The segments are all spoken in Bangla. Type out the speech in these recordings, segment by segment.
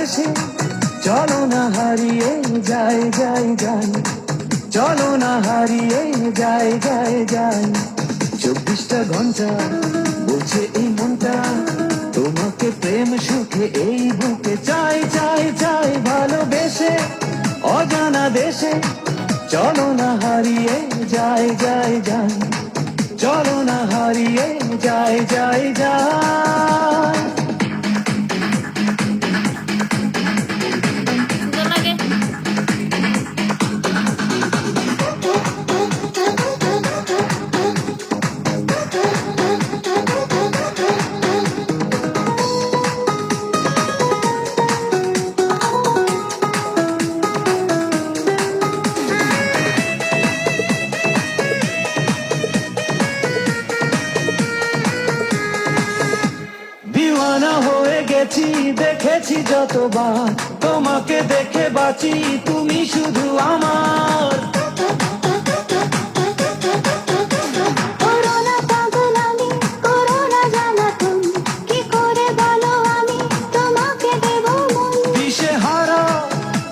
এসে চলো না হারিয়ে যাই যাই যাই, চলো না হারিয়ে যাই যাই যাই। 24টা ঘন্টা বলছে এই মনটা, তোমাকে প্রেম সুখে এই বুকে চাই চাই চাই। ভালোবেসে অজানা দেশে চলো না হারিয়ে যাই যাই যাই, চলো না হারিয়ে যাই যাই যাই। দিওয়ানা হয়ে গেছি দেখেছি যতবার, তোমাকে দেখে বাঁচি তুমি শুধু আমার। করোনা পাগল আমি, করোনা জ্বালাতন, কি করে বলো আমি তোমাকে দেব মন। দিশেহারা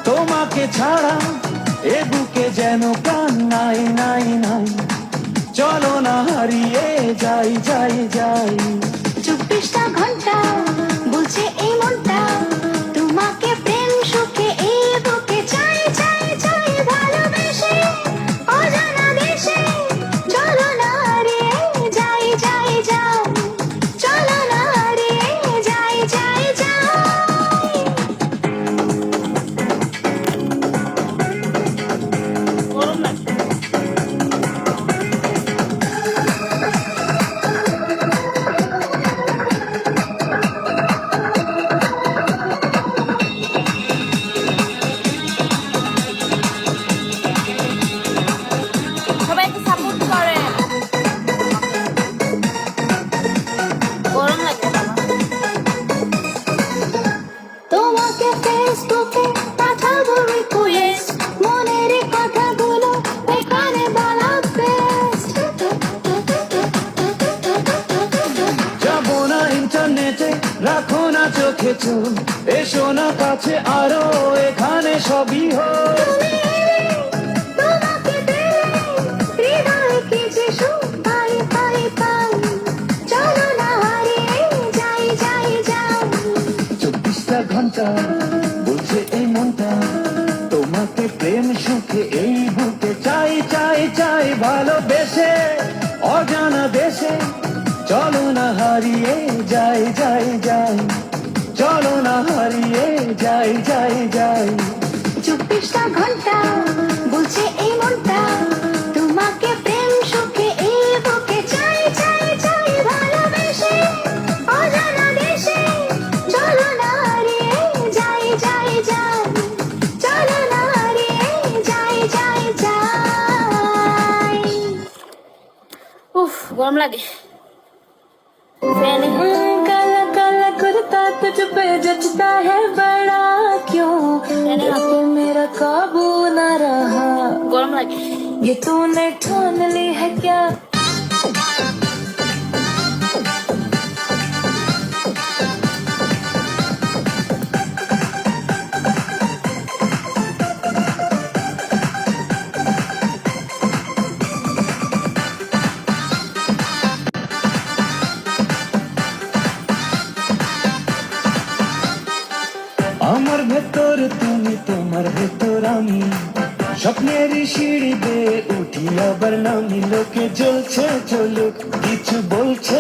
তোমাকে ছাড়া এ বুকে যেন প্রাণ নাই নাই নাই। চলো না হারিয়ে যাই যাই যাই। 24টা ঘন্টা বলছে এই মনটা, তোমাকে প্রেম সুখে এই বুকে চাই চাই চাই। ভালোবেসে অজানা দেশে চলো না হারিয়ে যাই যাই যাই, চলো না হারিয়ে যাই যাই যাই। সবাই একটু সাপোর্ট করে। গরম লাগছে বাবা। তোমাকে ফেসবুকে পাঠাবো রিকোয়েস্ট, মনের কথাগুলো এখানে বলা বেস্ট। যাবো না ইন্টারনেটে রাখো না চোখে চোখ, এসো না কাছে আরো এখানে সবই হোক। তুমি এলে, তোমাকে পেলে, হৃদয়ে কি যে সুখ পাই পাই পাই। চলো না হারিয়ে যাই যাই যাই। 24টা ঘন্টা বলছে এই মনটা, তোমাকে প্রেম সুখে এই বুকে চাই চাই চাই। ভালোবেসে অজানা দেশে চলো না হারিয়ে যাই যাই যাই, চলো না হারিয়ে যাই যাই যাই। 24টা ঘন্টা বলছে এই মনটা, তোমাকে প্রেম সুখে এই বুকে চাই চাই চাই। ভালোবেসে অজানা দেশে চলো না হারিয়ে যাই যাই যাই, চলো না হারিয়ে যাই যাই যাই। উফ গরম লাগে। ফ্যান काला काला कुर्ता तुझ पे जचता है बड़ा, क्यों पे मेरा काबू न रहा। গরম লাগে। ये तूने ठान ली है क्या? আমার ভেতর তুমি তোমার ভেতর আমি, স্বপ্নের সিঁড়ি বেয়ে উঠি আবার নামি। লোকে জ্বলছে চলুক কিছু বলছে